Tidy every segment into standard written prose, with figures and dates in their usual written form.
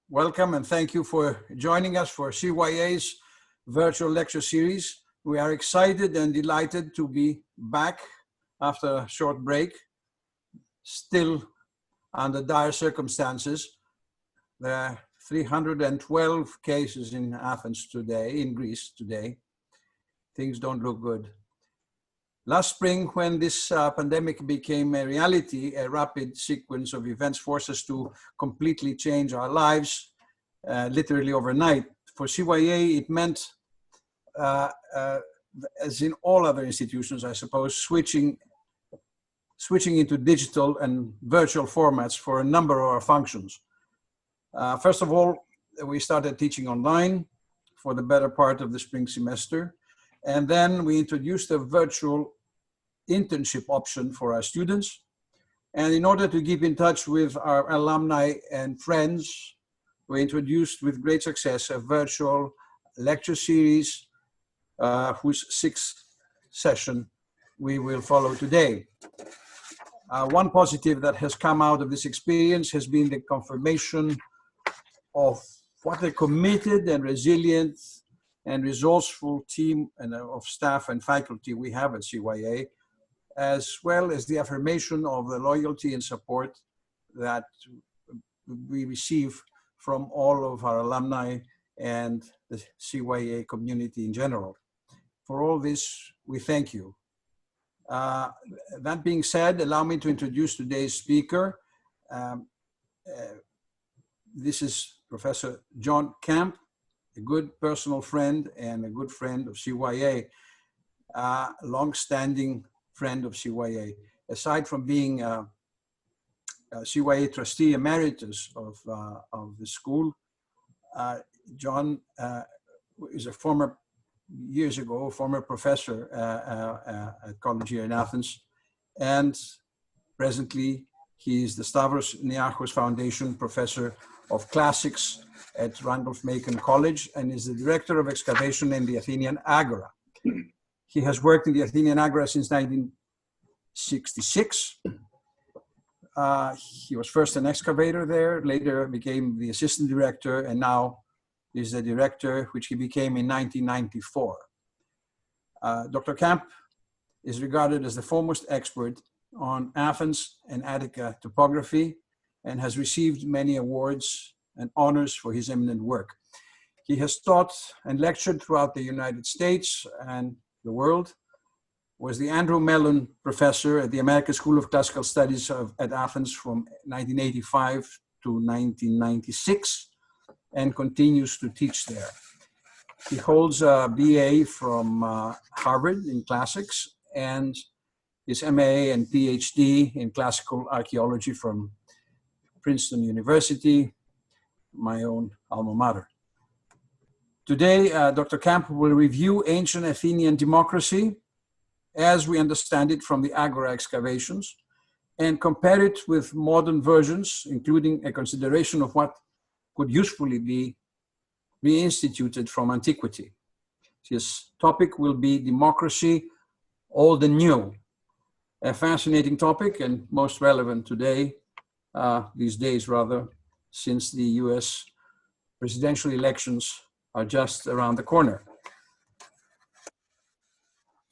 Welcome and thank you for joining us for CYA's virtual lecture series. We are excited and delighted to be back after a short break, still under dire circumstances. There are 312 cases in Athens today, in Greece today. Things don't look good. Last spring, when this pandemic became a reality, a rapid sequence of events forced us to completely change our lives, literally overnight. For CYA, it meant, as in all other institutions, I suppose, switching into digital and virtual formats for a number of our functions. First of all, we started teaching online for the better part of the spring semester. And then we introduced a virtual internship option for our students. And in order to keep in touch with our alumni and friends, we introduced with great success a virtual lecture series whose sixth session we will follow today. One positive that has come out of this experience has been the confirmation of what a committed and resilient and resourceful team of staff and faculty we have at CYA, as well as the affirmation of the loyalty and support that we receive from all of our alumni and the CYA community in general. For all this, we thank you. That being said, allow me to introduce today's speaker. This is Professor John Camp, a good personal friend and a good friend of CYA, long-standing friend of CYA. Aside from being a CYA Trustee Emeritus of the school, John is a years ago, former professor at college here in Athens, and presently he is the Stavros Niarchos Foundation Professor of Classics at Randolph-Macon College and is the Director of Excavation in the Athenian Agora. He has worked in the Athenian Agora since 1966. He was first an excavator there, later became the assistant director, and now is the director, which he became in 1994. Dr. Camp is regarded as the foremost expert on Athens and Attica topography and has received many awards and honors for his eminent work. He has taught and lectured throughout the United States and the world, was the Andrew Mellon Professor at the American School of Classical Studies at Athens from 1985 to 1996 and continues to teach there. He holds a BA from Harvard in classics and his MA and PhD in classical archaeology from Princeton University, my own alma mater. Today, Dr. Camp will review ancient Athenian democracy as we understand it from the Agora excavations and compare it with modern versions, including a consideration of what could usefully be reinstituted from antiquity. His topic will be democracy, old and new, a fascinating topic and most relevant today, these days rather, since the US presidential elections are just around the corner.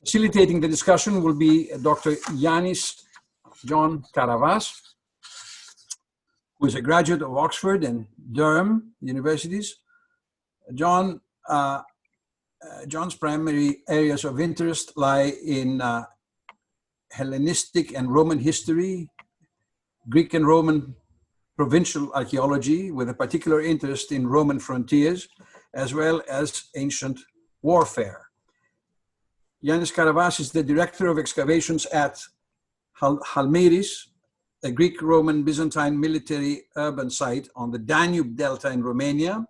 Facilitating the discussion will be Dr. John Karavas, who is a graduate of Oxford and Durham universities. John's primary areas of interest lie in Hellenistic and Roman history, Greek and Roman provincial archaeology, with a particular interest in Roman frontiers, as well as ancient warfare. Yannis Karavas is the Director of Excavations at Halmiris, a Greek-Roman Byzantine military urban site on the Danube Delta in Romania.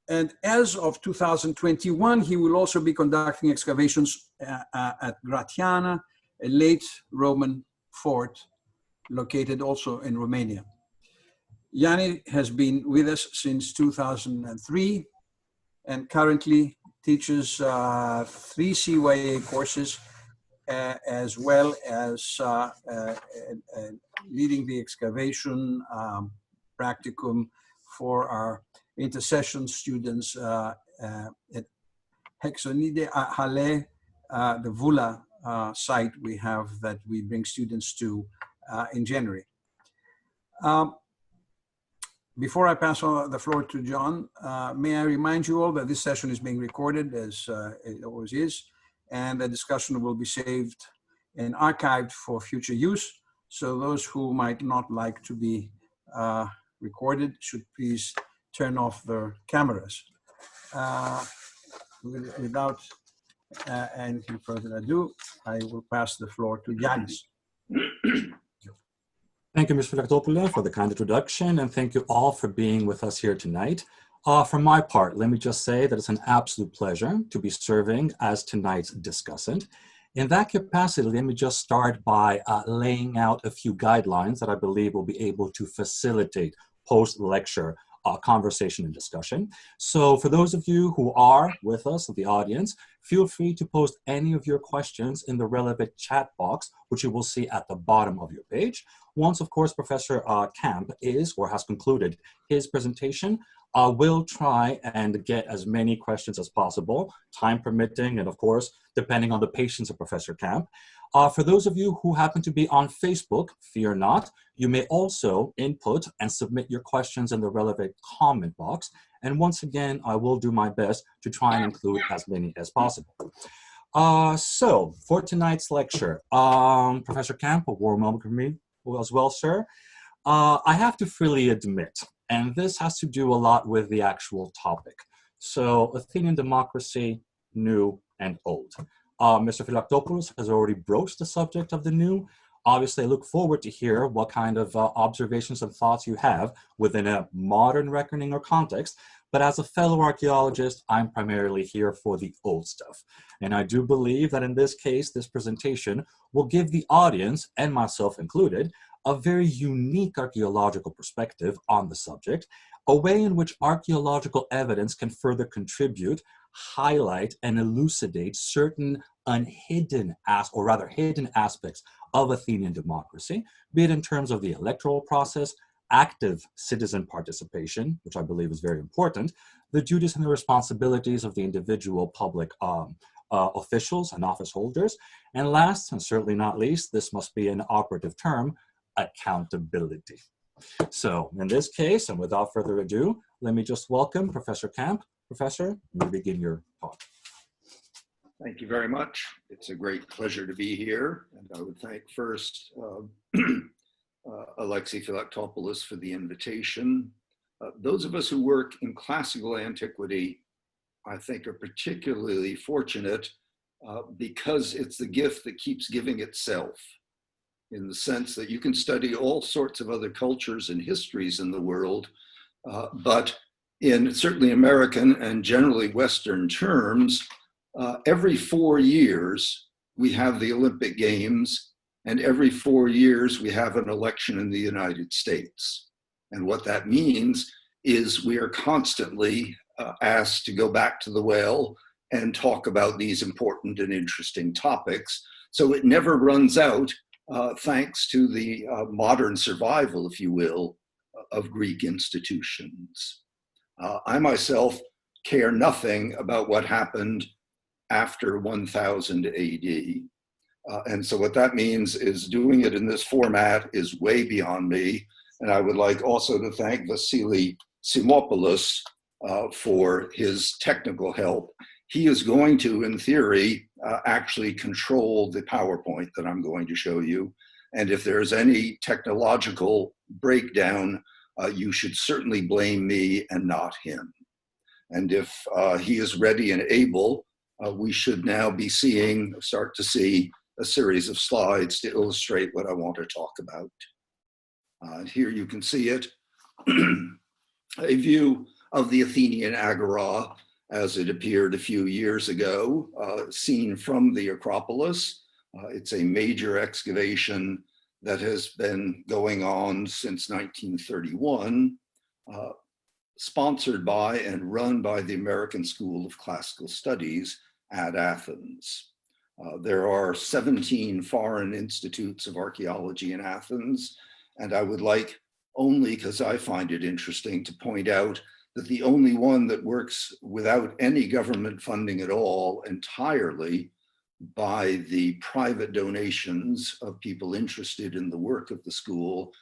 And as of 2021, he will also be conducting excavations at Gratiana, a late Roman fort located also in Romania. Yanni has been with us since 2003 and currently teaches 3 CYA courses as well as leading the excavation practicum for our intercession students at Aixonidai Halai, the Voula site we have that we bring students to in January. Before I pass on the floor to John, may I remind you all that this session is being recorded, as it always is, and the discussion will be saved and archived for future use. So those who might not like to be recorded should please turn off their cameras. Without anything further ado, I will pass the floor to Giannis. Thank you, Mr. Philaktopoulos, for the kind introduction, and thank you all for being with us here tonight. For my part, let me just say that it's an absolute pleasure to be serving as tonight's discussant. In that capacity, let me just start by laying out a few guidelines that I believe will be able to facilitate post-lecture conversation and discussion. So for those of you who are with us, the audience, feel free to post any of your questions in the relevant chat box, which you will see at the bottom of your page. Once, of course, Professor Camp is or has concluded his presentation, we'll try and get as many questions as possible, time permitting, and of course, depending on the patience of Professor Camp. For those of you who happen to be on Facebook, fear not, you may also input and submit your questions in the relevant comment box. And once again, I will do my best to try and include as many as possible. So for tonight's lecture, Professor Camp, a warm welcome from me as well, sir. I have to freely admit, and this has to do a lot with the actual topic. So Athenian democracy, new and old. Mr. Philaktopoulos has already broached the subject of the new. Obviously, I look forward to hear what kind of observations and thoughts you have within a modern reckoning or context. But as a fellow archaeologist, I'm primarily here for the old stuff. And I do believe that in this case, this presentation will give the audience, and myself included, a very unique archaeological perspective on the subject, a way in which archaeological evidence can further contribute, highlight, and elucidate certain hidden aspects of Athenian democracy, be it in terms of the electoral process, active citizen participation, which I believe is very important, the duties and the responsibilities of the individual public officials and office holders, and last, and certainly not least, this must be an operative term, accountability. So in this case, and without further ado, let me just welcome Professor Camp. Professor, you begin your talk. Thank you very much. It's a great pleasure to be here. And I would thank first Alexei Philaktopoulos for the invitation. Those of us who work in classical antiquity, I think, are particularly fortunate because it's the gift that keeps giving itself, in the sense that you can study all sorts of other cultures and histories in the world, but in certainly American and generally Western terms, every 4 years we have the Olympic Games, and every 4 years we have an election in the United States. And what that means is we are constantly asked to go back to the well and talk about these important and interesting topics. So it never runs out, thanks to the modern survival, if you will, of Greek institutions. I myself care nothing about what happened after 1000 AD. And so what that means is doing it in this format is way beyond me. And I would like also to thank Vasily Simopoulos for his technical help. He is going to, in theory, actually control the PowerPoint that I'm going to show you. And if there's any technological breakdown, you should certainly blame me and not him. And if he is ready and able, we should now be start to see a series of slides to illustrate what I want to talk about. Here you can see it, a view of the Athenian Agora as it appeared a few years ago, seen from the Acropolis. It's a major excavation that has been going on since 1931, sponsored by and run by the American School of Classical Studies at Athens. There are 17 foreign institutes of archaeology in Athens, and I would like only because I find it interesting to point out that the only one that works without any government funding at all, entirely by the private donations of people interested in the work of the school,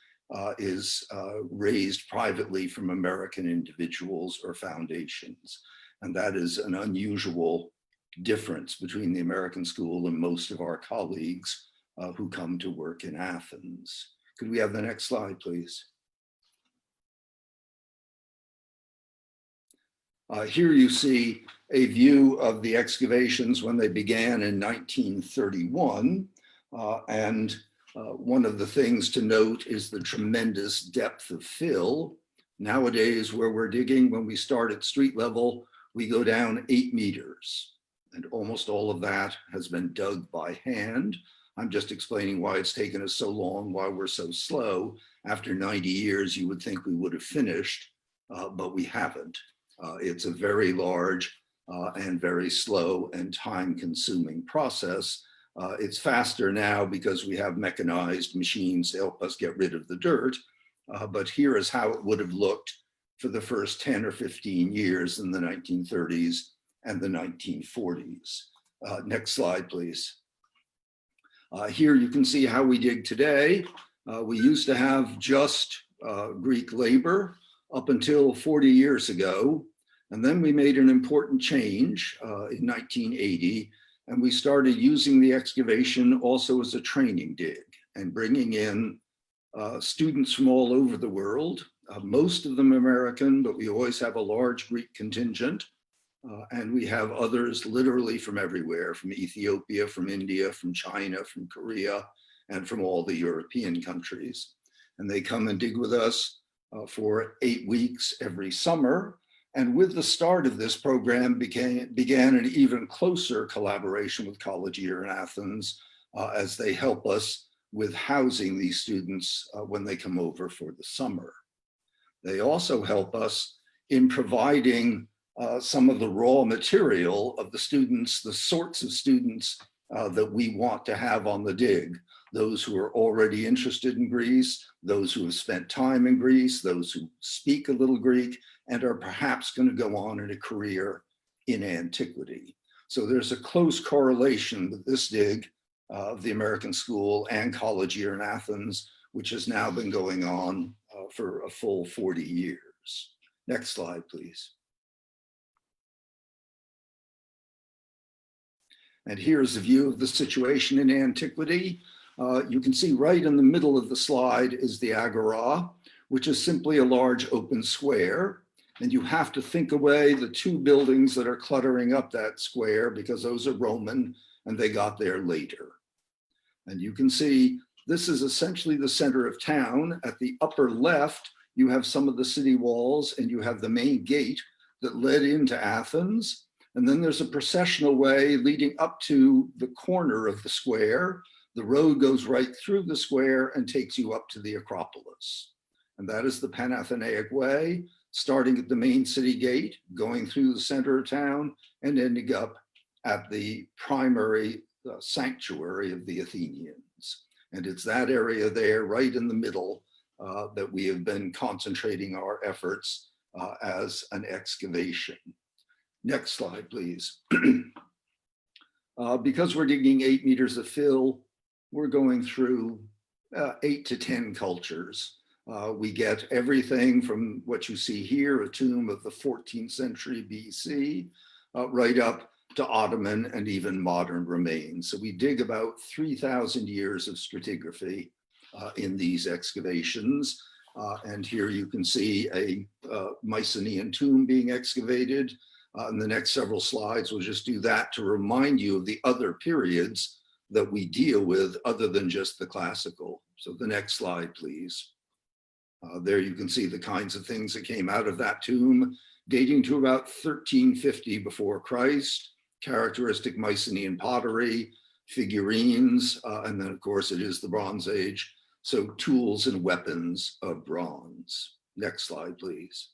is raised privately from American individuals or foundations. And that is an unusual difference between the American school and most of our colleagues who come to work in Athens. Could we have the next slide, please? Here you see a view of the excavations when they began in 1931. One of the things to note is the tremendous depth of fill. Nowadays, where we're digging, when we start at street level, we go down 8 meters. And almost all of that has been dug by hand. I'm just explaining why it's taken us so long, why we're so slow. After 90 years, you would think we would have finished, but we haven't. It's a very large and very slow and time-consuming process. It's faster now because we have mechanized machines to help us get rid of the dirt. But here is how it would have looked for the first 10 or 15 years in the 1930s and the 1940s. Next slide, please. Here you can see how we dig today. We used to have just Greek labor up until 40 years ago. And then we made an important change in 1980, and we started using the excavation also as a training dig and bringing in students from all over the world, most of them American, but we always have a large Greek contingent. And we have others literally from everywhere, from Ethiopia, from India, from China, from Korea, and from all the European countries. And they come and dig with us for 8 weeks every summer. And with the start of this program began an even closer collaboration with College Year in Athens as they help us with housing these students when they come over for the summer. They also help us in providing some of the raw material of the students, the sorts of students that we want to have on the dig. Those who are already interested in Greece, those who have spent time in Greece, those who speak a little Greek, and are perhaps going to go on in a career in antiquity. So there's a close correlation with this dig of the American School and College Year in Athens, which has now been going on for a full 40 years. Next slide, please. And here's a view of the situation in antiquity. You can see right in the middle of the slide is the Agora, which is simply a large open square. And you have to think away the 2 buildings that are cluttering up that square because those are Roman and they got there later. And you can see this is essentially the center of town. At the upper left, you have some of the city walls and you have the main gate that led into Athens. And then there's a processional way leading up to the corner of the square. The road goes right through the square and takes you up to the Acropolis. And that is the Panathenaic way, starting at the main city gate, going through the center of town, and ending up at the primary sanctuary of the Athenians. And it's that area there, right in the middle, that we have been concentrating our efforts as an excavation. Next slide, please. Because we're digging 8 meters of fill, we're going through 8 to 10 cultures. We get everything from what you see here, a tomb of the 14th century BC, right up to Ottoman and even modern remains. So we dig about 3,000 years of stratigraphy in these excavations. And here you can see a Mycenaean tomb being excavated. In the next several slides, we'll just do that to remind you of the other periods that we deal with other than just the classical. So the next slide, please. There you can see the kinds of things that came out of that tomb, dating to about 1350 before Christ, characteristic Mycenaean pottery, figurines, and then of course it is the Bronze Age, so tools and weapons of bronze. Next slide, please.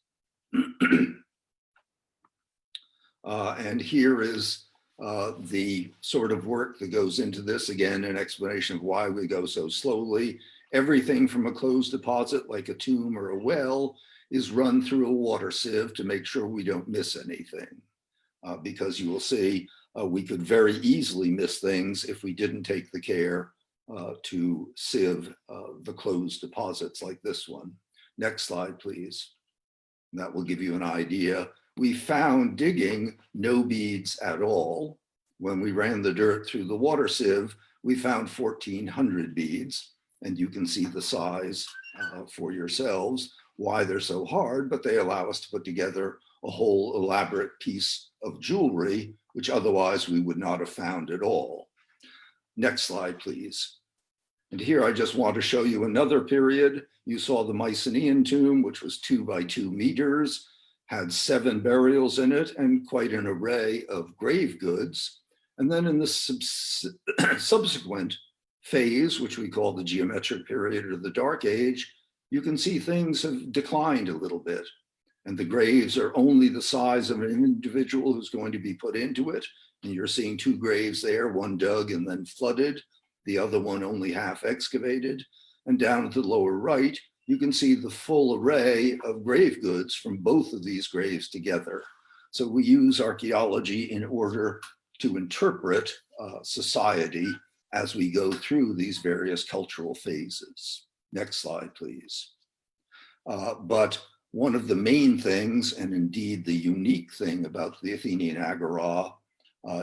And here is the sort of work that goes into this, again, an explanation of why we go so slowly. Everything from a closed deposit like a tomb or a well is run through a water sieve to make sure we don't miss anything. Because you will see we could very easily miss things if we didn't take the care to sieve the closed deposits like this one. Next slide, please. That will give you an idea. We found digging no beads at all. When we ran the dirt through the water sieve, we found 1,400 beads, and you can see the size for yourselves, why they're so hard, but they allow us to put together a whole elaborate piece of jewelry, which otherwise we would not have found at all. Next slide, please. And here I just want to show you another period. You saw the Mycenaean tomb, which was 2 by 2 meters, had 7 burials in it and quite an array of grave goods. And then in the subsequent phase, which we call the geometric period or the Dark Age, you can see things have declined a little bit. And the graves are only the size of an individual who's going to be put into it. And you're seeing 2 graves there, one dug and then flooded, the other one only half excavated. And down at the lower right, you can see the full array of grave goods from both of these graves together. So we use archaeology in order to interpret society as we go through these various cultural phases. Next slide, please. But one of the main things, and indeed the unique thing about the Athenian Agora,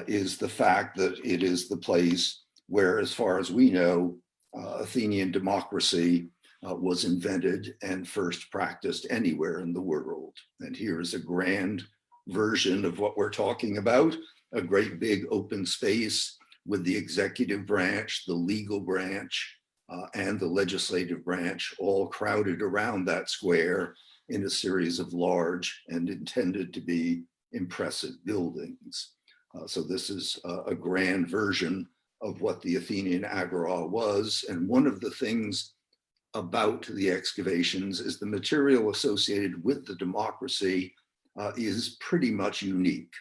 is the fact that it is the place where, as far as we know, Athenian democracy was invented and first practiced anywhere in the world. And here is a grand version of what we're talking about, a great big open space with the executive branch, the legal branch, and the legislative branch all crowded around that square in a series of large and intended to be impressive buildings. So this is a grand version of what the Athenian Agora was. And one of the things about the excavations is the material associated with the democracy is pretty much unique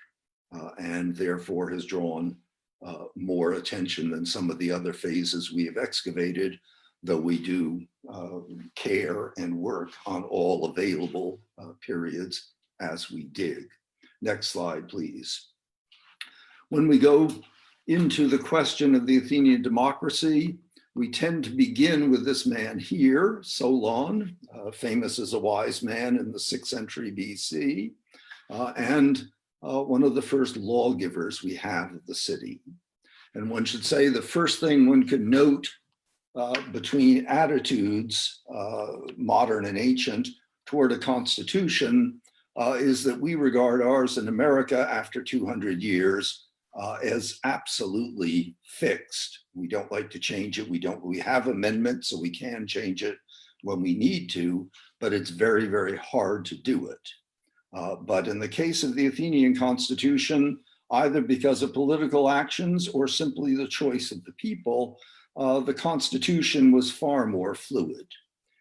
and therefore has drawn more attention than some of the other phases we have excavated, though we do care and work on all available periods as we dig. Next slide, please. When we go into the question of the Athenian democracy, we tend to begin with this man here, Solon, famous as a wise man in the 6th century BC, and one of the first lawgivers we have of the city. And one should say the first thing one could note between attitudes, modern and ancient, toward a constitution is that we regard ours in America after 200 years as absolutely fixed. We don't like to change it. We have amendments, so we can change it when we need to, but it's very, very hard to do it. But in the case of the Athenian constitution, either because of political actions or simply the choice of the people, the constitution was far more fluid.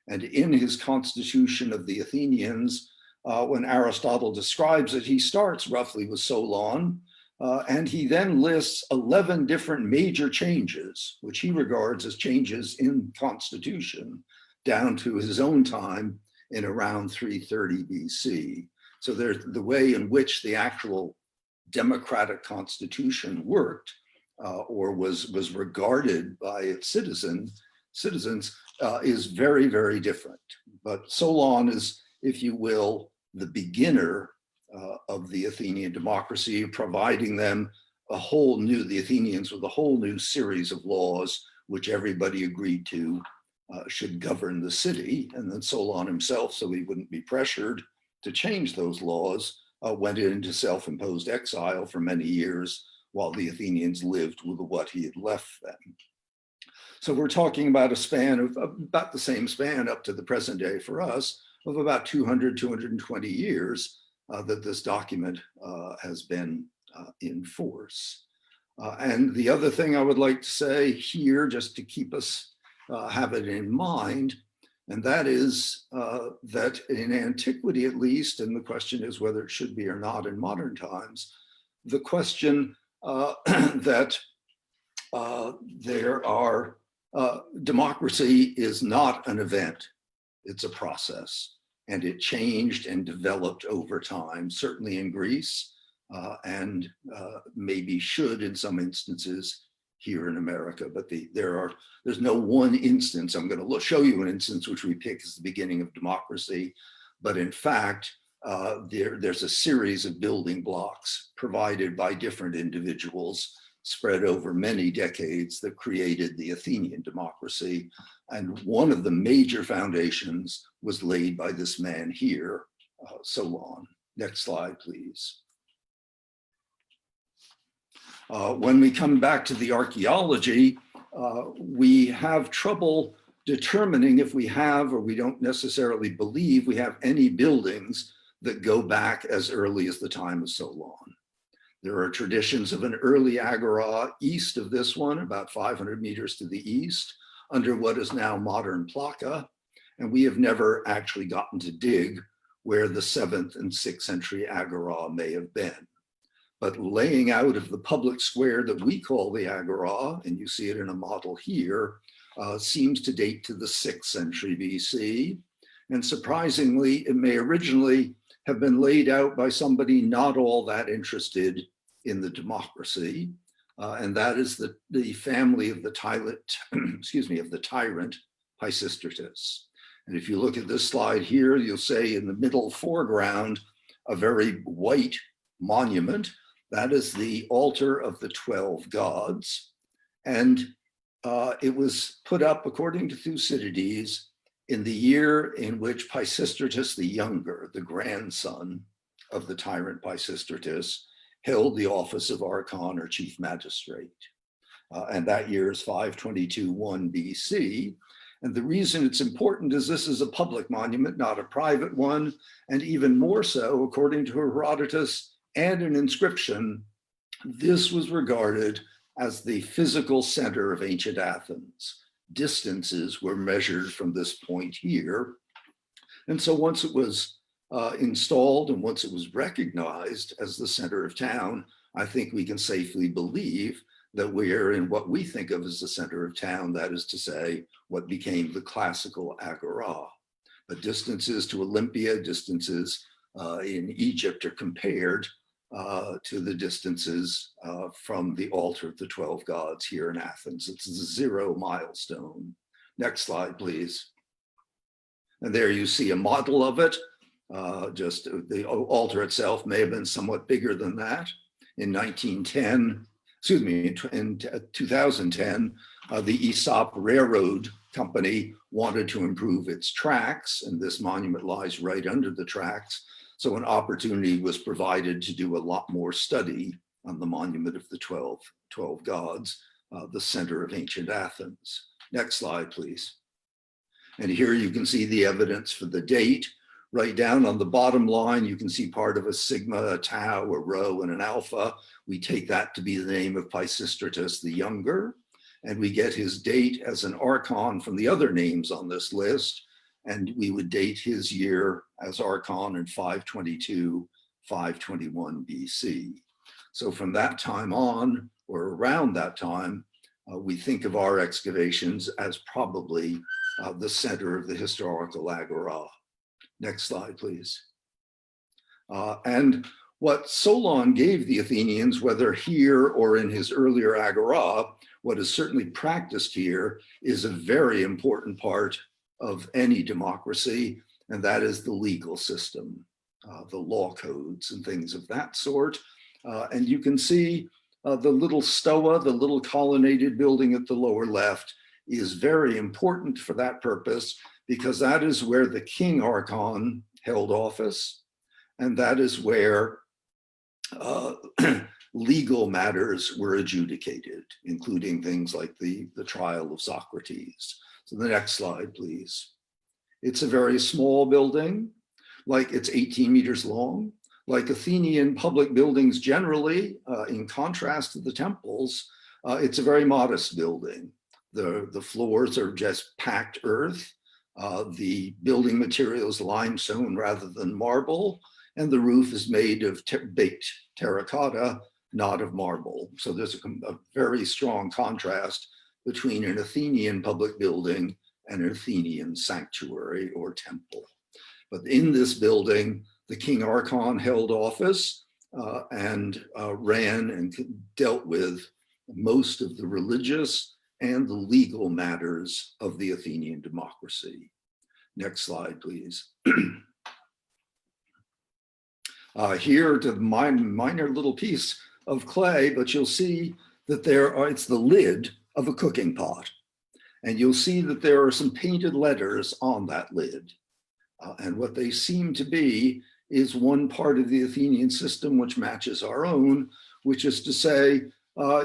And in his constitution of the Athenians, when Aristotle describes it, he starts roughly with Solon, and he then lists 11 different major changes, which he regards as changes in constitution, down to his own time in around 330 BC. So there's the way in which the actual democratic constitution worked or was regarded by its citizens is very, very different. But Solon is, if you will, the beginner of the Athenian democracy, providing them the Athenians with a whole new series of laws, which everybody agreed to should govern the city. And then Solon himself, so he wouldn't be pressured to change those laws, went into self-imposed exile for many years while the Athenians lived with what he had left them. So we're talking about a span of about the same span up to the present day for us of about 200, 220 years that this document has been in force. And the other thing I would like to say here, just to keep us have it in mind, and that is that in antiquity at least, and the question is whether it should be or not in modern times, the question that there are democracy is not an event, it's a process. And it changed and developed over time, certainly in Greece, and maybe should in some instances here in America. But there's no one instance. I'm going to show you an instance which we pick as the beginning of democracy. But in fact, there's a series of building blocks provided by different individuals spread over many decades that created the Athenian democracy. And one of the major foundations was laid by this man here, Solon. Next slide, please. When we come back to the archaeology, we have trouble determining if we have, or we don't necessarily believe we have any buildings that go back as early as the time of Solon. There are traditions of an early agora east of this one, about 500 meters to the east, under what is now modern Plaka, and we have never actually gotten to dig where the 7th and 6th century agora may have been. But laying out of the public square that we call the agora, and you see it in a model here, seems to date to the 6th century BC. And surprisingly, it may originally have been laid out by somebody not all that interested in the democracy, and that is the family of the tyrant, of the tyrant Pisistratus. And if you look at this slide here, you'll say in the middle foreground, a very white monument. That is the altar of the 12 gods. And it was put up, according to Thucydides, in the year in which Pisistratus the Younger, the grandson of the tyrant Pisistratus, held the office of archon or chief magistrate. And that year is 522-1 BC. And the reason it's important is this is a public monument, not a private one. And even more so, according to Herodotus and an inscription, this was regarded as the physical center of ancient Athens. Distances were measured from this point here. And so once it was installed and once it was recognized as the center of town, I think we can safely believe that we're in what we think of as the center of town, that is to say, what became the classical agora. But distances to Olympia, distances in Egypt are compared to the distances from the altar of the 12 gods here in Athens. It's a 0 milestone. Next slide, please. And there you see a model of it. Just the altar itself may have been somewhat bigger than that. In 2010, the Aesop Railroad Company wanted to improve its tracks, and this monument lies right under the tracks. So an opportunity was provided to do a lot more study on the monument of the 12 gods, the center of ancient Athens. Next slide, please. And here you can see the evidence for the date. Right down on the bottom line, you can see part of a sigma, a tau, a rho, and an alpha. We take that to be the name of Pisistratus the Younger, and we get his date as an archon from the other names on this list, and we would date his year as archon in 522, 521 BC. So from that time on, or around that time, we think of our excavations as probably the center of the historical agora. Next slide, please. And what Solon gave the Athenians, whether here or in his earlier agora, what is certainly practiced here is a very important part of any democracy, and that is the legal system, the law codes and things of that sort. And you can see the little stoa, the little colonnaded building at the lower left, is very important for that purpose, because that is where the king archon held office, and that is where legal matters were adjudicated, including things like the trial of Socrates. So the next slide, please. It's a very small building, like it's 18 meters long. Like Athenian public buildings generally, in contrast to the temples, it's a very modest building. The floors are just packed earth. The building material is limestone rather than marble, and the roof is made of baked terracotta, not of marble. So there's a very strong contrast between an Athenian public building and an Athenian sanctuary or temple. But in this building, the king archon held office and ran and dealt with most of the religious and the legal matters of the Athenian democracy. Next slide, please. Here to my minor little piece of clay, but you'll see that it's the lid of a cooking pot. And you'll see that there are some painted letters on that lid. And what they seem to be is one part of the Athenian system which matches our own, which is to say,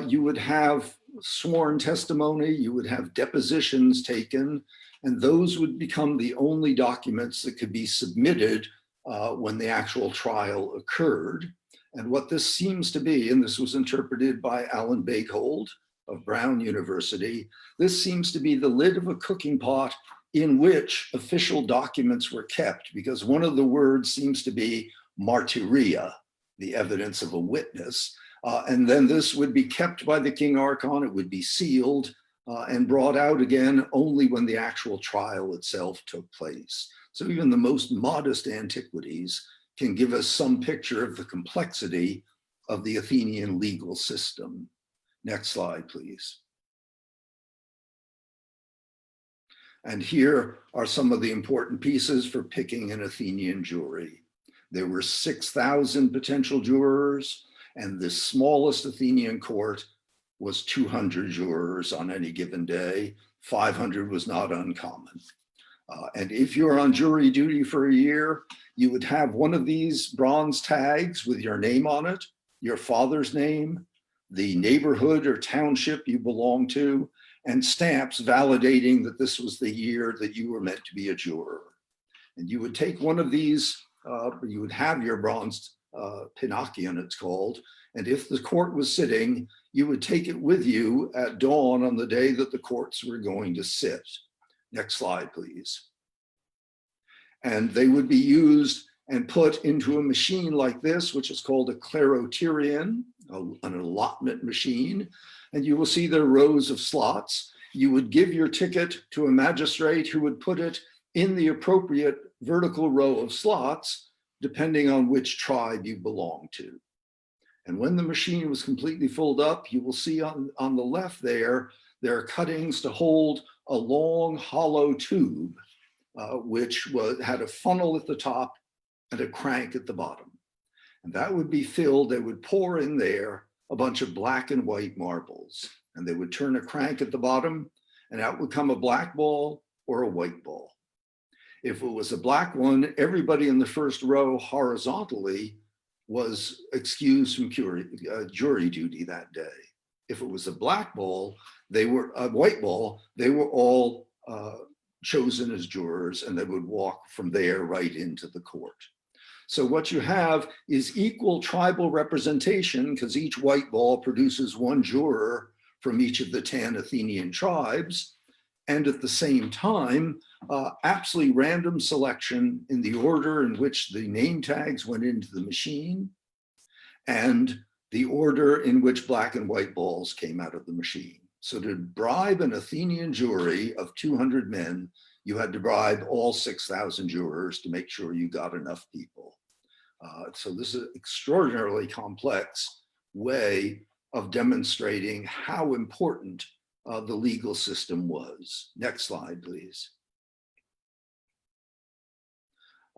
you would have sworn testimony, you would have depositions taken, and those would become the only documents that could be submitted when the actual trial occurred. And what this seems to be, and this was interpreted by Alan Baghold of Brown University, this seems to be the lid of a cooking pot in which official documents were kept, because one of the words seems to be martyria, the evidence of a witness. And then this would be kept by the king archon, it would be sealed and brought out again only when the actual trial itself took place. So even the most modest antiquities can give us some picture of the complexity of the Athenian legal system. Next slide, please. And here are some of the important pieces for picking an Athenian jury. There were 6,000 potential jurors, and the smallest Athenian court was 200 jurors on any given day. 500 was not uncommon. And if you're on jury duty for a year, you would have one of these bronze tags with your name on it, your father's name, the neighborhood or township you belong to, and stamps validating that this was the year that you were meant to be a juror. And you would take one of these, you would have your bronze pinakion, it's called, and if the court was sitting, you would take it with you at dawn on the day that the courts were going to sit. Next slide, please. And they would be used and put into a machine like this, which is called a kleroterion, an allotment machine. And you will see there are rows of slots. You would give your ticket to a magistrate who would put it in the appropriate vertical row of slots, depending on which tribe you belong to. And when the machine was completely filled up, you will see on the left there are cuttings to hold a long hollow tube, which had a funnel at the top and a crank at the bottom. And that would be filled, they would pour in there a bunch of black and white marbles, and they would turn a crank at the bottom, and out would come a black ball or a white ball. If it was a black one, everybody in the first row horizontally was excused from jury duty that day. If it was a black ball, they were a white ball, they were all chosen as jurors, and they would walk from there right into the court. So what you have is equal tribal representation, because each white ball produces one juror from each of the 10 Athenian tribes, and at the same time, absolutely random selection in the order in which the name tags went into the machine, and the order in which black and white balls came out of the machine. So to bribe an Athenian jury of 200 men, you had to bribe all 6,000 jurors to make sure you got enough people. So this is an extraordinarily complex way of demonstrating how important the legal system was. Next slide, please.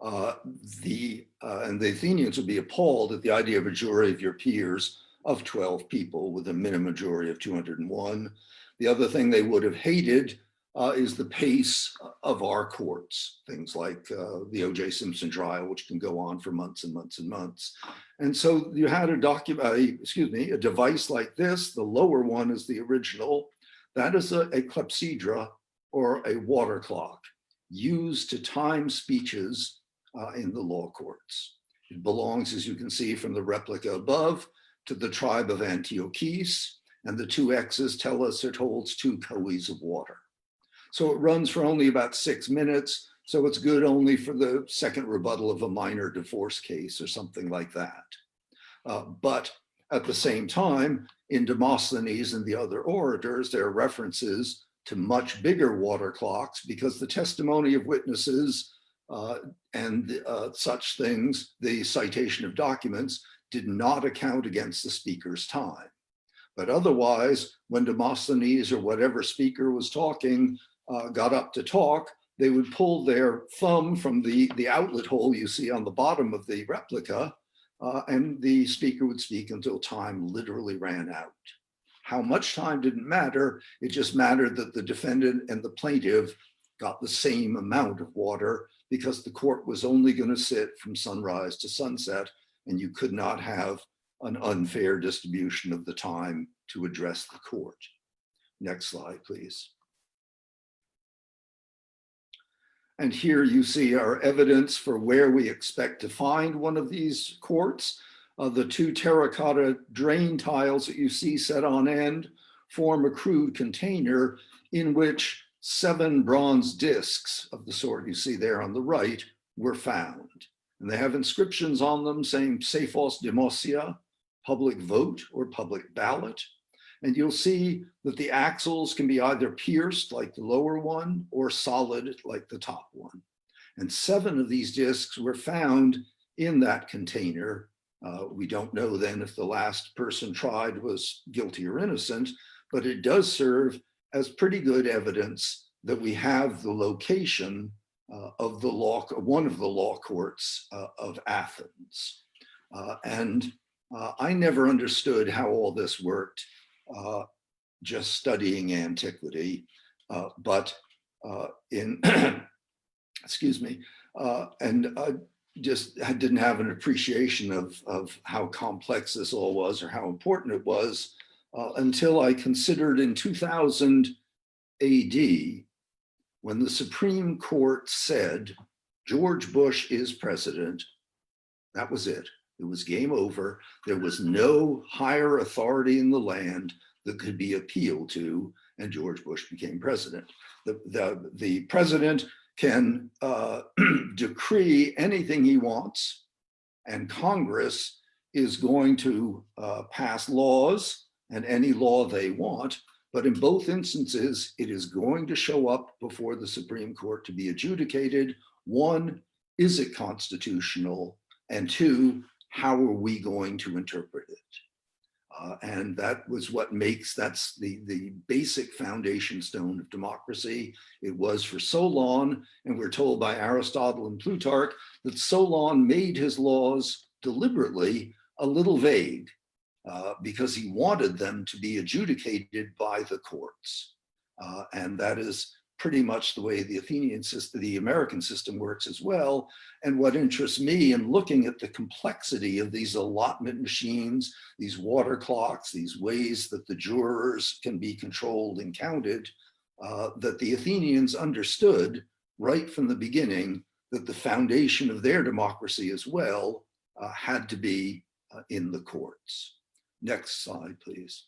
And the Athenians would be appalled at the idea of a jury of your peers of 12 people with a minimum jury of 201. The other thing they would have hated is the pace of our courts, things like the O.J. Simpson trial, which can go on for months and months and months. And so you had a device like this. The lower one is the original. That is a clepsydra, or a water clock, used to time speeches in the law courts. It belongs, as you can see from the replica above, to the tribe of Antiochus, and the two X's tell us it holds 2 coes of water. So it runs for only about 6 minutes, so it's good only for the second rebuttal of a minor divorce case or something like that. But At the same time, in Demosthenes and the other orators, there are references to much bigger water clocks because the testimony of witnesses and such things, the citation of documents, did not account against the speaker's time. But otherwise, when Demosthenes or whatever speaker was talking got up to talk, they would pull their thumb from the outlet hole you see on the bottom of the replica, and the speaker would speak until time literally ran out. How much time didn't matter, it just mattered that the defendant and the plaintiff got the same amount of water because the court was only going to sit from sunrise to sunset, and you could not have an unfair distribution of the time to address the court. Next slide, please. And here you see our evidence for where we expect to find one of these courts. The two terracotta drain tiles that you see set on end form a crude container in which 7 bronze discs of the sort you see there on the right were found. And they have inscriptions on them saying Sephos Demosia, public vote or public ballot. And you'll see that the axles can be either pierced like the lower one or solid like the top one. And 7 of these discs were found in that container. We don't know then if the last person tried was guilty or innocent, but it does serve as pretty good evidence that we have the location of the law, one of the law courts of Athens. I never understood how all this worked just studying antiquity, but excuse me, just I didn't have an appreciation of how complex this all was or how important it was until I considered in 2000 AD, when the Supreme Court said, George Bush is president. That was it. It was game over. There was no higher authority in the land that could be appealed to, and George Bush became president. The president can decree anything he wants, and Congress is going to pass laws and any law they want, but in both instances, it is going to show up before the Supreme Court to be adjudicated. 1, is it constitutional? And 2, how are we going to interpret it? And that was what makes, that's the basic foundation stone of democracy. It was for Solon, and we're told by Aristotle and Plutarch that Solon made his laws deliberately a little vague because he wanted them to be adjudicated by the courts. And that is pretty much the way the Athenian system, the American system works as well. And what interests me in looking at the complexity of these allotment machines, these water clocks, these ways that the jurors can be controlled and counted, that the Athenians understood right from the beginning that the foundation of their democracy as well had to be in the courts. Next slide, please.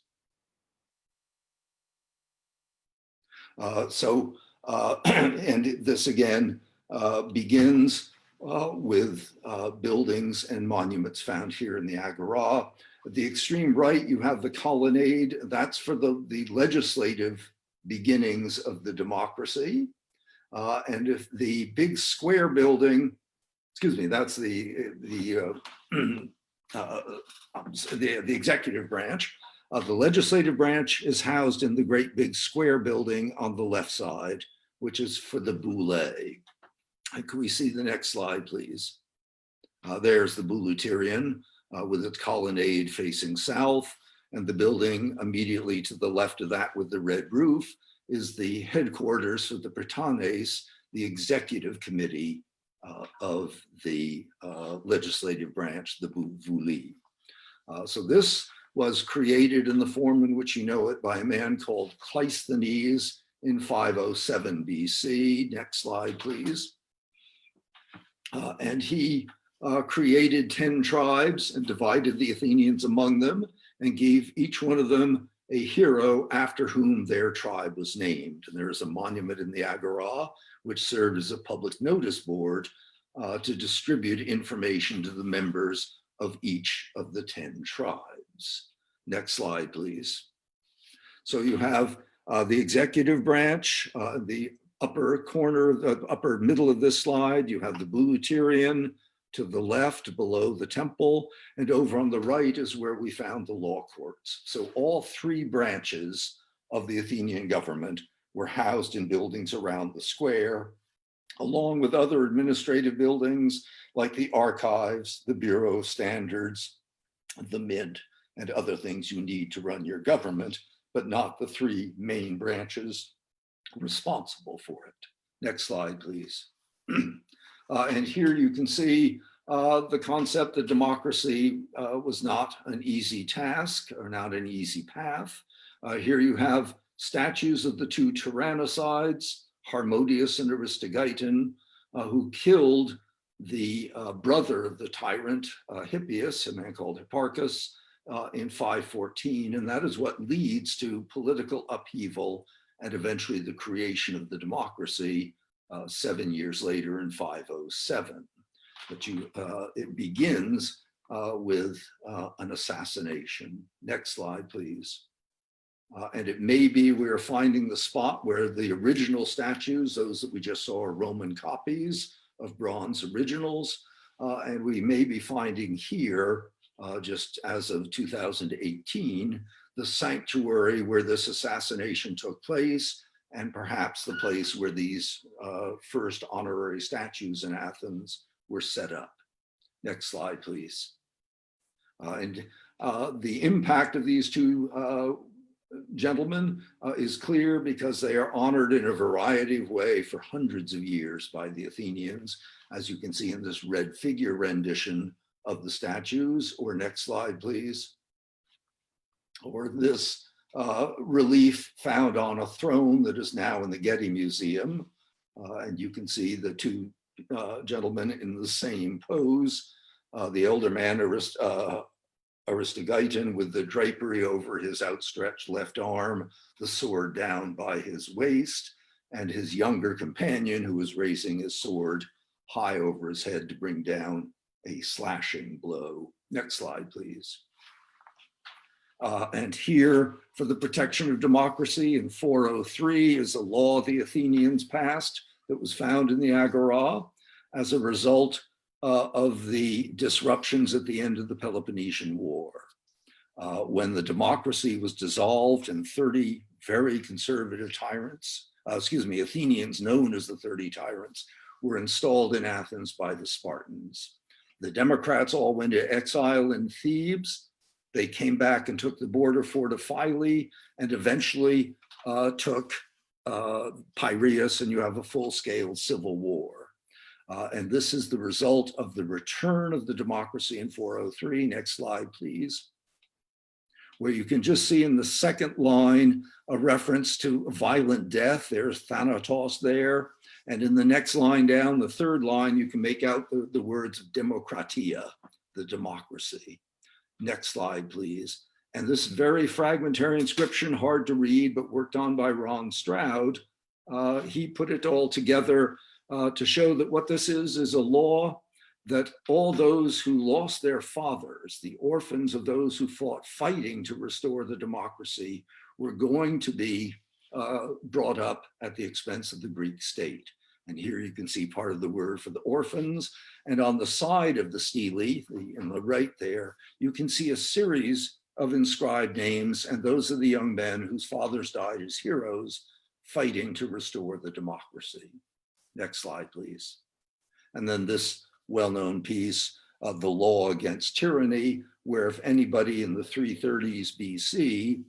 And this again begins with buildings and monuments found here in the Agora. At the extreme right, you have the colonnade. That's for the legislative beginnings of the democracy. And if the big square building, excuse me, that's the executive branch. The legislative branch is housed in the great big square building on the left side, which is for the boule. Can we see the next slide, please? There's the bouleuterion with its colonnade facing south, and the building immediately to the left of that with the red roof is the headquarters for the Britanes, the executive committee of the legislative branch, the boule. So this was created in the form in which you know it by a man called Cleisthenes in 507 BC. Next slide, please. And he created 10 tribes and divided the Athenians among them and gave each one of them a hero after whom their tribe was named. And there is a monument in the Agora, which served as a public notice board to distribute information to the members of each of the 10 tribes. Next slide, please. So you have the executive branch, the upper corner, the upper middle of this slide, you have the Bouleuterion to the left below the temple, and over on the right is where we found the law courts. So all three branches of the Athenian government were housed in buildings around the square, along with other administrative buildings like the archives, the Bureau of Standards, the Mint, and other things you need to run your government, but not the three main branches responsible for it. Next slide, please. And here you can see the concept that democracy was not an easy task or not an easy path. Here you have statues of the two Tyrannocides, Harmodius and Aristogeiton, who killed the brother of the tyrant, Hippias, a man called Hipparchus, in 514. And that is what leads to political upheaval and eventually the creation of the democracy 7 years later in 507. But it begins with an assassination. Next slide, please. And it may be we're finding the spot where the original statues, those that we just saw, are Roman copies of bronze originals. And we may be finding here, just as of 2018, the sanctuary where this assassination took place, and perhaps the place where these first honorary statues in Athens were set up. Next slide, please. And the impact of these two gentlemen is clear because they are honored in a variety of ways for hundreds of years by the Athenians, as you can see in this red figure rendition of the statues. Or next slide, please. Or this relief found on a throne that is now in the Getty Museum. And you can see the two gentlemen in the same pose. The elder man, Aristogeiton, with the drapery over his outstretched left arm, the sword down by his waist, and his younger companion, who was raising his sword high over his head to bring down a slashing blow. Next slide, please. And here, for the protection of democracy in 403 is a law the Athenians passed that was found in the Agora as a result of the disruptions at the end of the Peloponnesian War. When the democracy was dissolved and 30 very conservative tyrants, Athenians known as the 30 tyrants, were installed in Athens by the Spartans. The Democrats all went into exile in Thebes. They came back and took the border fort of Philae and eventually took Piraeus, and you have a full-scale civil war. And this is the result of the return of the democracy in 403. Next slide, please. Where you can just see in the second line a reference to violent death. There's Thanatos there. And in the next line down, the third line, you can make out the words demokratia, the democracy. Next slide, please. And this very fragmentary inscription, hard to read, but worked on by Ron Stroud, he put it all together to show that what this is a law that all those who lost their fathers, the orphans of those who fought fighting to restore the democracy, were going to be brought up at the expense of the Greek state. And here you can see part of the word for the orphans. And on the side of the stele, in the right there, you can see a series of inscribed names, and those are the young men whose fathers died as heroes fighting to restore the democracy. Next slide, please. And then this well-known piece of the law against tyranny, where if anybody in the 330s BC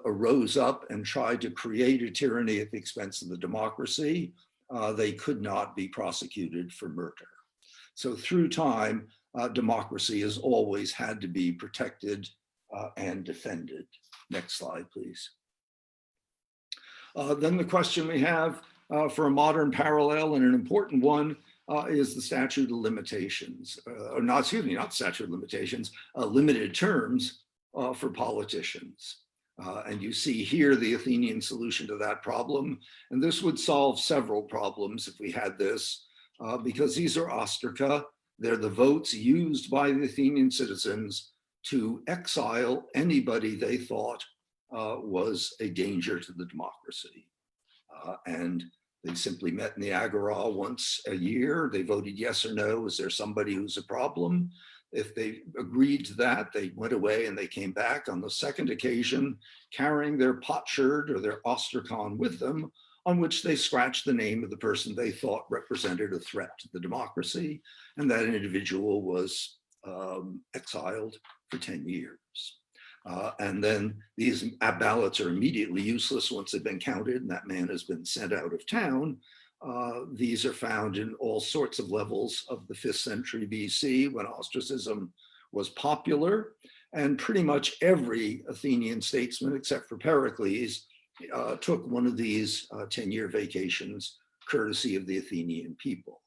arose up and tried to create a tyranny at the expense of the democracy, they could not be prosecuted for murder. So through time, democracy has always had to be protected and defended. Next slide, please. Then the question we have for a modern parallel, and an important one, is the statute of limitations, not statute of limitations, limited terms for politicians. And you see here the Athenian solution to that problem. And this would solve several problems if we had this, because these are ostraca. They're the votes used by the Athenian citizens to exile anybody they thought was a danger to the democracy. And they simply met in the Agora once a year. They voted yes or no. Is there somebody who's a problem? If they agreed to that, they went away and they came back on the second occasion, carrying their potsherd or their ostracon with them, on which they scratched the name of the person they thought represented a threat to the democracy. And that individual was exiled for 10 years. And then these ballots are immediately useless once they've been counted and that man has been sent out of town. These are found in all sorts of levels of the 5th century BC when ostracism was popular. And pretty much every Athenian statesman, except for Pericles, took one of these 10-year vacations courtesy of the Athenian people.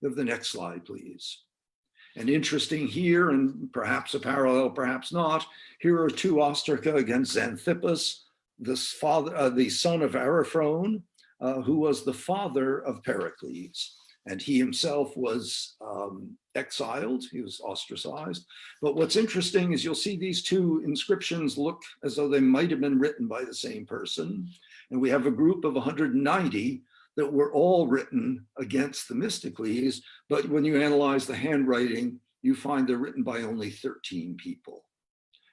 Have the next slide, please. And interesting here, and perhaps a parallel, perhaps not, here are 2 ostraca against Xanthippus, the son of Ariphron, who was the father of Pericles. And he himself was exiled, he was ostracized. But what's interesting is you'll see these 2 inscriptions look as though they might have been written by the same person. And we have a group of 190 that were all written against Themistocles, but when you analyze the handwriting, you find they're written by only 13 people.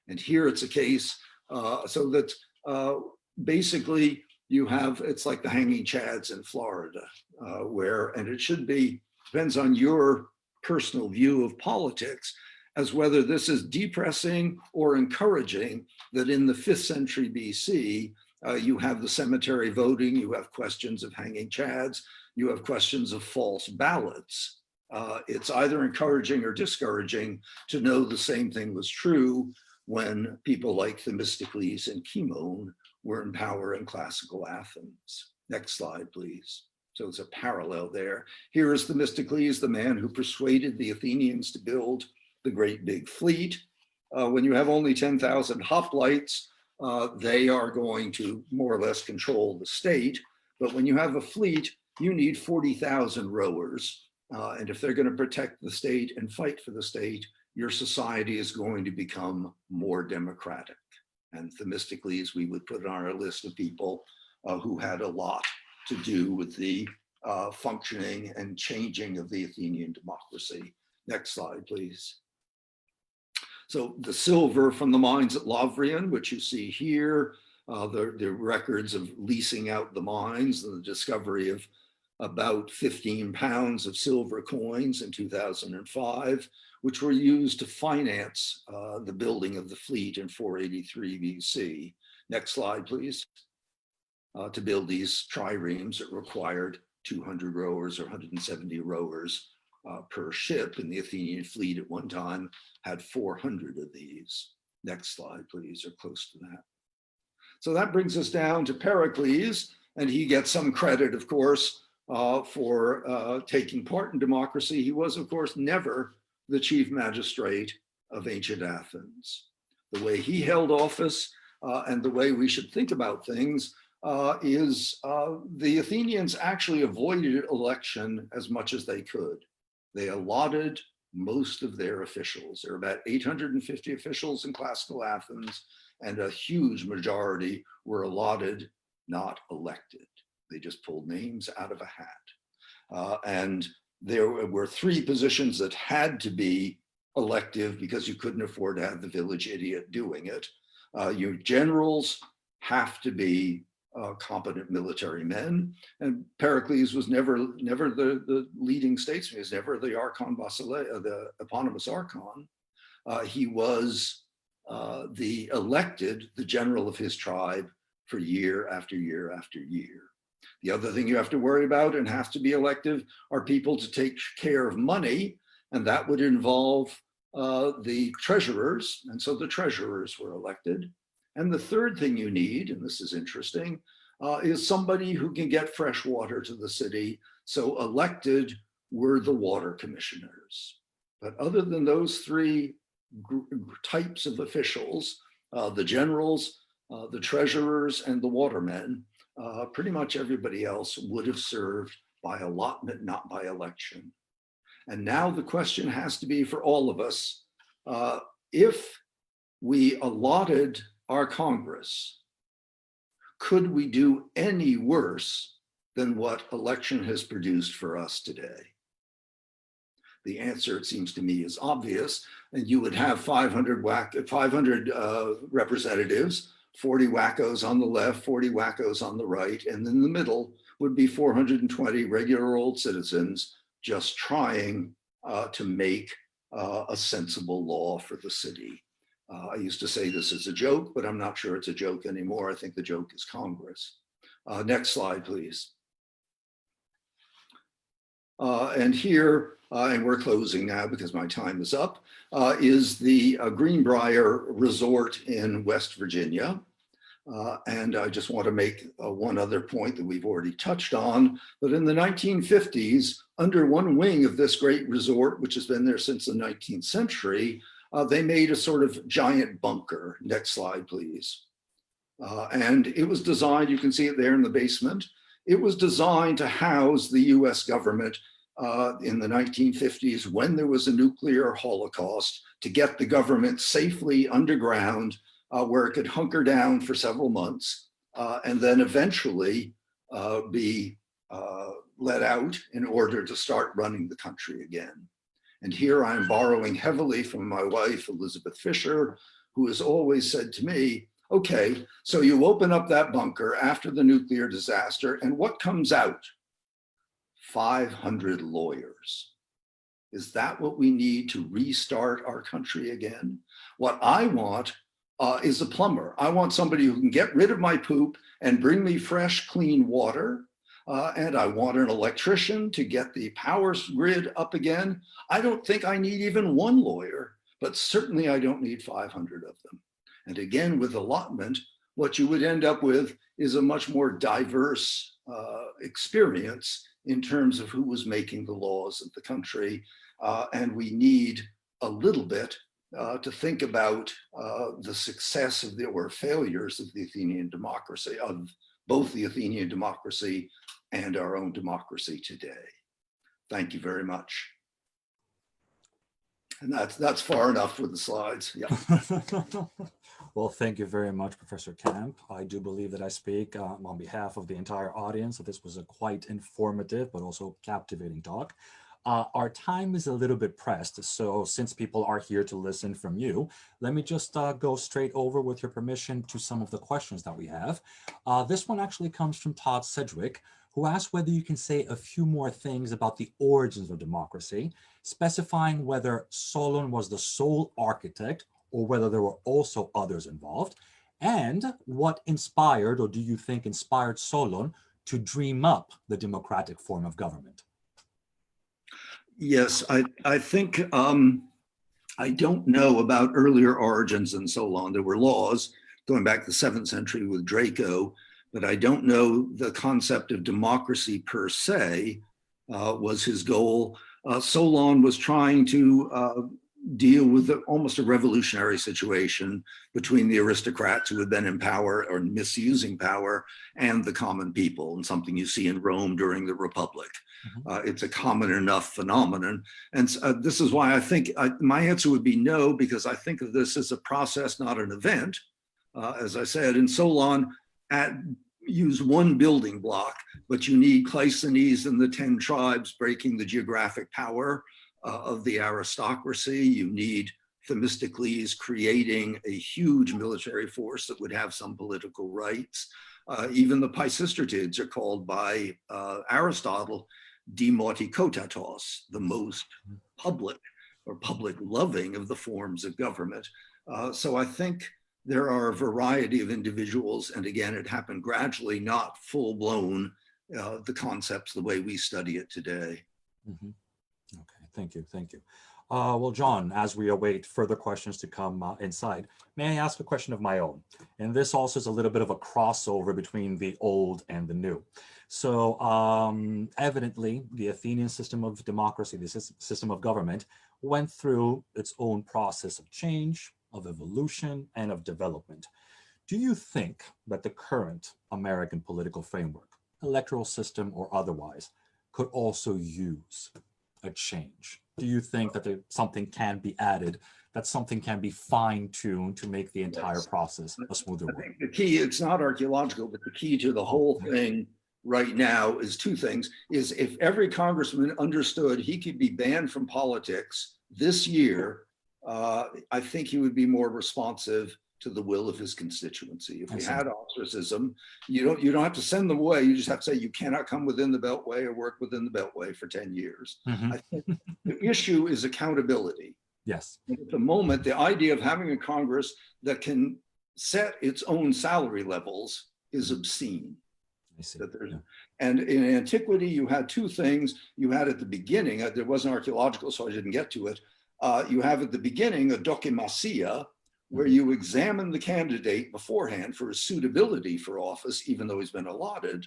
And here it's a case, so that basically you have, it's like the hanging chads in Florida, and it should be, depends on your personal view of politics, as whether this is depressing or encouraging that in the 5th century BC, you have the cemetery voting, you have questions of hanging chads, you have questions of false ballots. It's either encouraging or discouraging to know the same thing was true when people like Themistocles and Cimon were in power in classical Athens. Next slide, please. So it's a parallel there. Here is Themistocles, the man who persuaded the Athenians to build the great big fleet. When you have only 10,000 hoplites, they are going to more or less control the state. But when you have a fleet, you need 40,000 rowers. And if they're going to protect the state and fight for the state, your society is going to become more democratic. And Themistocles, we would put on our list of people who had a lot to do with the functioning and changing of the Athenian democracy. Next slide, please. So the silver from the mines at Lavrion, which you see here, the records of leasing out the mines, and the discovery of about 15 pounds of silver coins in 2005, which were used to finance the building of the fleet in 483 BC. Next slide, please. To build these triremes, it required 200 rowers or 170 rowers per ship, and the Athenian fleet at one time had 400 of these. Next slide, please, or close to that. So that brings us down to Pericles, and he gets some credit, of course, for taking part in democracy. He was, of course, never the chief magistrate of ancient Athens. The way he held office and the way we should think about things is the Athenians actually avoided election as much as they could. They allotted most of their officials. There are about 850 officials in classical Athens, and a huge majority were allotted, not elected. They just pulled names out of a hat. And there were 3 positions that had to be elective because you couldn't afford to have the village idiot doing it. Your generals have to be competent military men, and Pericles was never the leading statesman. He was never the archon basileia, the eponymous archon. He was the general of his tribe for year after year after year. The other thing you have to worry about and has to be elective are people to take care of money, and that would involve the treasurers, and so the treasurers were elected. And the third thing you need, and this is interesting, is somebody who can get fresh water to the city. So elected were the water commissioners. But other than those 3 types of officials, the generals, the treasurers, and the watermen, pretty much everybody else would have served by allotment, not by election. And now the question has to be for all of us, if we allotted our Congress, could we do any worse than what election has produced for us today? The answer, it seems to me, is obvious. And you would have 500 representatives, 40 wackos on the left, 40 wackos on the right, and in the middle would be 420 regular old citizens just trying to make a sensible law for the city. I used to say this is a joke, but I'm not sure it's a joke anymore. I think the joke is Congress. Next slide, please. And here, and we're closing now because my time is up, is the Greenbrier Resort in West Virginia. And I just want to make one other point that we've already touched on, but in the 1950s, under one wing of this great resort, which has been there since the 19th century, they made a sort of giant bunker. Next slide, please. And it was designed, you can see it there in the basement. It was designed to house the US government in the 1950s when there was a nuclear holocaust, to get the government safely underground where it could hunker down for several months and then eventually be let out in order to start running the country again. And here I'm borrowing heavily from my wife, Elizabeth Fisher, who has always said to me, okay, so you open up that bunker after the nuclear disaster, and what comes out? 500 lawyers. Is that what we need to restart our country again? What I want is a plumber. I want somebody who can get rid of my poop and bring me fresh, clean water. And I want an electrician to get the power grid up again. I don't think I need even one lawyer, but certainly I don't need 500 of them. And again, with allotment, what you would end up with is a much more diverse experience in terms of who was making the laws of the country. And we need a little bit to think about the success of or failures of the Athenian democracy, of both the Athenian democracy and our own democracy today. Thank you very much. And that's far enough for the slides. Yeah. Well, thank you very much, Professor Camp. I do believe that I speak on behalf of the entire audience that this was a quite informative but also captivating talk. Our time is a little bit pressed, so since people are here to listen from you, let me just go straight over, with your permission, to some of the questions that we have. This one actually comes from Todd Sedgwick, who asked whether you can say a few more things about the origins of democracy, specifying whether Solon was the sole architect or whether there were also others involved, and what inspired, or do you think inspired, Solon to dream up the democratic form of government? Yes, I think, I don't know about earlier origins and so on. There were laws going back to the 7th century with Draco, but I don't know the concept of democracy per se was his goal. Solon was trying to deal with almost a revolutionary situation between the aristocrats who had been in power or misusing power and the common people, and something you see in Rome during the Republic. It's a common enough phenomenon. And this is why I think my answer would be no, because I think of this as a process, not an event. As I said, in Solon, use one building block, but you need Cleisthenes and the 10 tribes breaking the geographic power of the aristocracy. You need Themistocles creating a huge military force that would have some political rights. Even the Pisistratids are called by Aristotle demotikotatos, the most public or public loving of the forms of government. So I think there are a variety of individuals, and again, it happened gradually, not full blown, the concepts the way we study it today. Okay, thank you, thank you. Well, John, as we await further questions to come inside, may I ask a question of my own? And this also is a little bit of a crossover between the old and the new. So evidently, the Athenian system of democracy, the system of government, went through its own process of change, of evolution, and of development. Do you think that the current American political framework, electoral system or otherwise, could also use a change? Do you think that something can be added, that something can be fine-tuned to make the entire process a smoother one? I think the key, it's not archaeological, but the key to the whole thing right now is two things. Is if every congressman understood he could be banned from politics this year, I think he would be more responsive to the will of his constituency. If we had ostracism, you don't have to send them away. You just have to say you cannot come within the Beltway or work within the Beltway for 10 years. I think the issue is accountability. Yes. At the moment, the idea of having a Congress that can set its own salary levels is obscene. I see. And in antiquity, you had two things. You had at the beginning, there wasn't archaeological, so I didn't get to it. You have at the beginning a dokimasia, where you examine the candidate beforehand for his suitability for office, even though he's been allotted.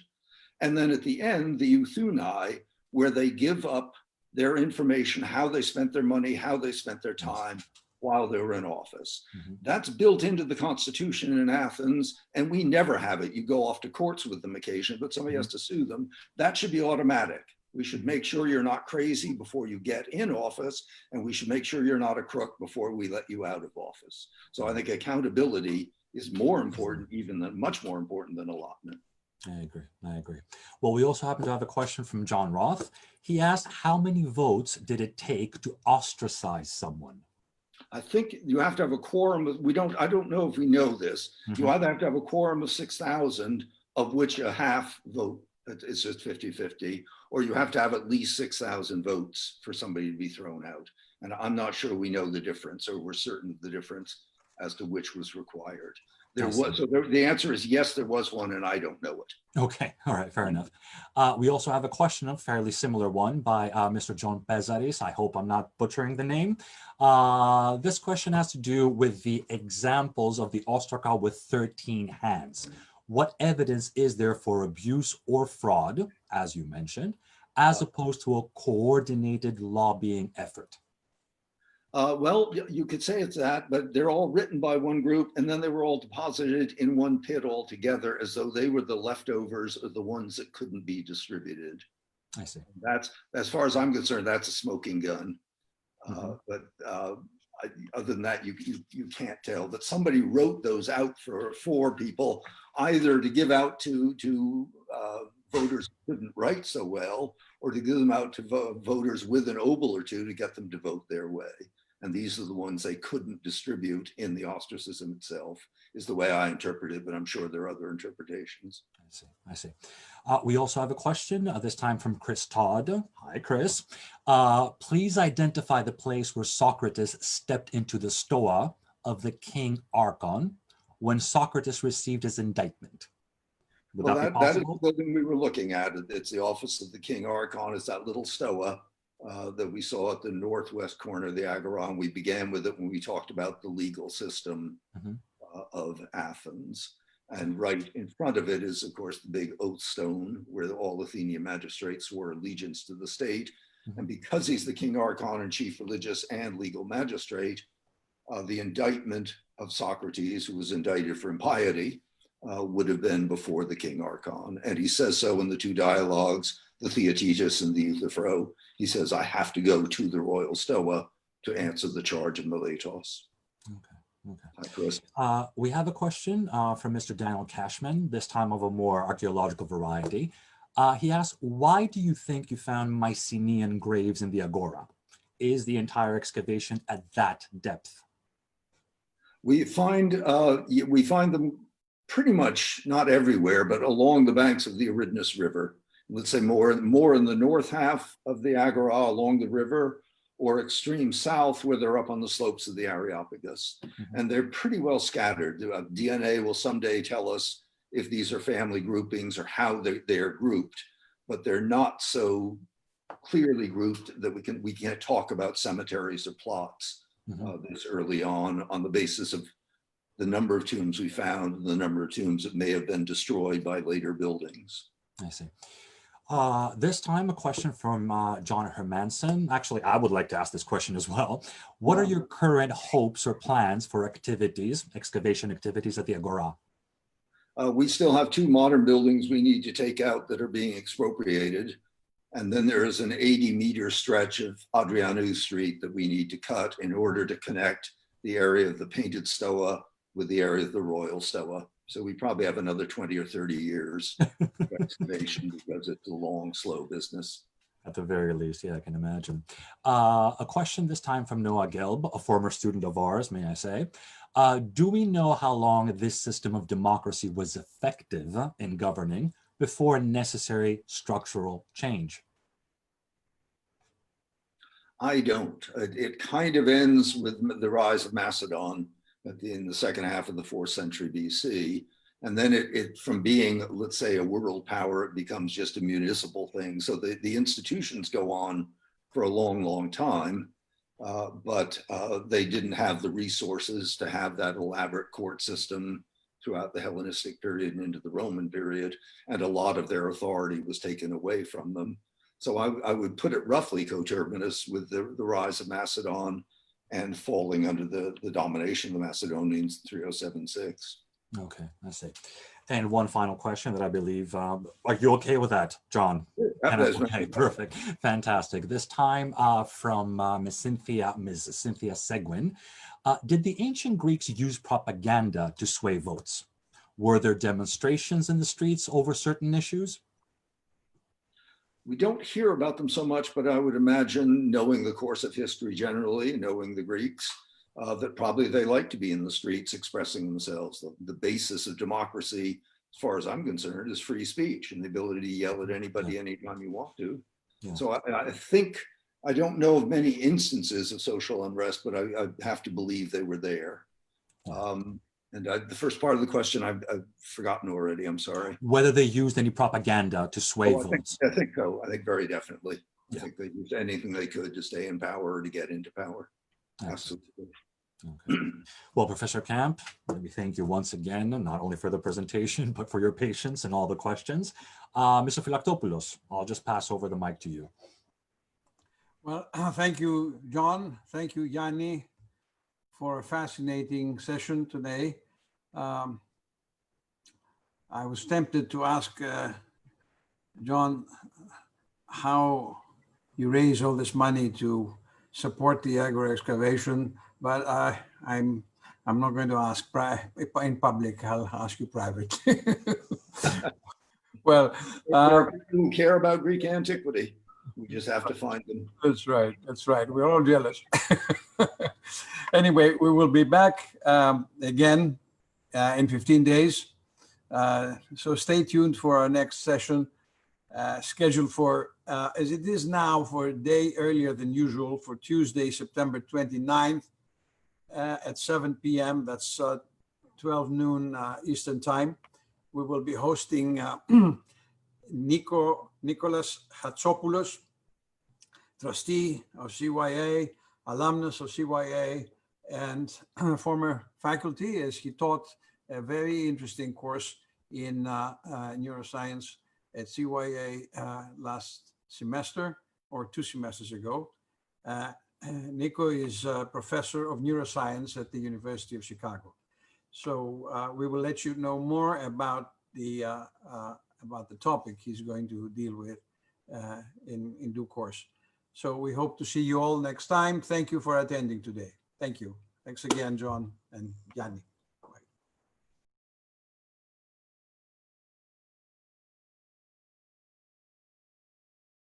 And then at the end, the euthunai, where they give up their information, how they spent their money, how they spent their time while they were in office. That's built into the Constitution in Athens, and we never have it. You go off to courts with them occasionally, but somebody has to sue them. That should be automatic. We should make sure you're not crazy before you get in office, and we should make sure you're not a crook before we let you out of office. So I think accountability is more important, much more important than allotment. I agree. Well, we also happen to have a question from John Roth. He asked, how many votes did it take to ostracize someone? I think you have to have a quorum of, I don't know if we know this. You either have to have a quorum of 6,000, of which a half vote, it's just 50-50, or you have to have at least 6,000 votes for somebody to be thrown out. And I'm not sure we know the difference, or we're certain of the difference as to which was required. The answer is yes, there was one, and I don't know it. Okay, all right, fair enough. We also have a question, a fairly similar one by Mr. John Bezaris. I hope I'm not butchering the name. This question has to do with the examples of the ostraca with 13 hands. What evidence is there for abuse or fraud, as you mentioned, as opposed to a coordinated lobbying effort? Well, you could say it's that, but they're all written by one group, and then they were all deposited in one pit all together, as though they were the leftovers of the ones that couldn't be distributed. I see. That's, as far as I'm concerned, that's a smoking gun. But other than that, you can't tell. But somebody wrote those out for people, either to give out to voters who couldn't write so well, or to give them out to voters with an obol or two to get them to vote their way. And these are the ones they couldn't distribute in the ostracism itself, is the way I interpret it, but I'm sure there are other interpretations. I see. We also have a question, this time from Chris Todd. Hi, Chris. Please identify the place where Socrates stepped into the stoa of the king Archon when Socrates received his indictment. Well, that is the building we were looking at. It's the office of the king Archon. It's that little stoa that we saw at the northwest corner of the Agora. And we began with it when we talked about the legal system of Athens. And right in front of it is, of course, the big oath stone where all Athenian magistrates swore allegiance to the state. And because he's the king Archon and chief religious and legal magistrate, the indictment of Socrates, who was indicted for impiety, would have been before the king Archon. And he says so in the two dialogues, the Theaetetus and the Euthyphro. He says, I have to go to the royal stoa to answer the charge of Miletos. Okay. Hi, Chris. We have a question from Mr. Daniel Cashman, this time of a more archaeological variety. He asks, why do you think you found Mycenaean graves in the Agora? Is the entire excavation at that depth? We find them pretty much, not everywhere, but along the banks of the Eridanus River. Let's say more in the north half of the Agora along the river, or extreme south where they're up on the slopes of the Areopagus. And they're pretty well scattered. DNA will someday tell us if these are family groupings or how they're grouped, but they're not so clearly grouped that we can't talk about cemeteries or plots this early on the basis of the number of tombs we found and the number of tombs that may have been destroyed by later buildings. I see. This time, a question from John Hermanson. Actually, I would like to ask this question as well. What are your current hopes or plans for excavation activities at the Agora? We still have two modern buildings we need to take out that are being expropriated. And then there is an 80-meter stretch of Adrianou Street that we need to cut in order to connect the area of the painted stoa with the area of the royal stoa. So we probably have another 20 or 30 years of excavation because it's a long, slow business. At the very least, yeah, I can imagine. A question this time from Noah Gelb, a former student of ours, may I say. Do we know how long this system of democracy was effective in governing before necessary structural change? I don't. It kind of ends with the rise of Macedon in the second half of the 4th century BC. And then it from being, let's say, a world power, it becomes just a municipal thing. So the institutions go on for a long, long time, but they didn't have the resources to have that elaborate court system throughout the Hellenistic period and into the Roman period. And a lot of their authority was taken away from them. So I would put it roughly coterminous with the rise of Macedon and falling under the domination of the Macedonians in 3076. Okay, I see. And one final question that I believe, are you okay with that, John? Okay, perfect, fantastic. This time from Ms. Cynthia Seguin. Did the ancient Greeks use propaganda to sway votes? Were there demonstrations in the streets over certain issues? We don't hear about them so much, but I would imagine, knowing the course of history generally, knowing the Greeks, that probably they like to be in the streets expressing themselves. The basis of democracy, as far as I'm concerned, is free speech and the ability to yell at anybody anytime you want to. Yeah. So I think, I don't know of many instances of social unrest, but I have to believe they were there. And the first part of the question, I've forgotten already, I'm sorry. Whether they used any propaganda to sway votes. I think so, I think very definitely. Yeah. I think they used anything they could to stay in power or to get into power. Absolutely. Okay. Well, Professor Camp, let me thank you once again, not only for the presentation, but for your patience and all the questions. Mr. Philaktopoulos, I'll just pass over the mic to you. Well, thank you, John. Thank you, Yanni, for a fascinating session today. I was tempted to ask John how you raise all this money to support the Agora excavation, but I'm not going to ask in public. I'll ask you private. Well, who care about Greek antiquity? We just have to find them. That's right. That's right. We're all jealous. Anyway, we will be back again in 15 days. So stay tuned for our next session, scheduled for, as it is now, for a day earlier than usual, for Tuesday, September 29th at 7 p.m. That's 12 noon Eastern time. We will be hosting Nicholas Hatsopoulos, trustee of CYA, alumnus of CYA, and former faculty, as he taught a very interesting course in neuroscience at CYA last semester or 2 semesters ago. Nico is a professor of neuroscience at the University of Chicago. So we will let you know more about the topic he's going to deal with in due course. So we hope to see you all next time. Thank you for attending today. Thank you. Thanks again, John and Yanni.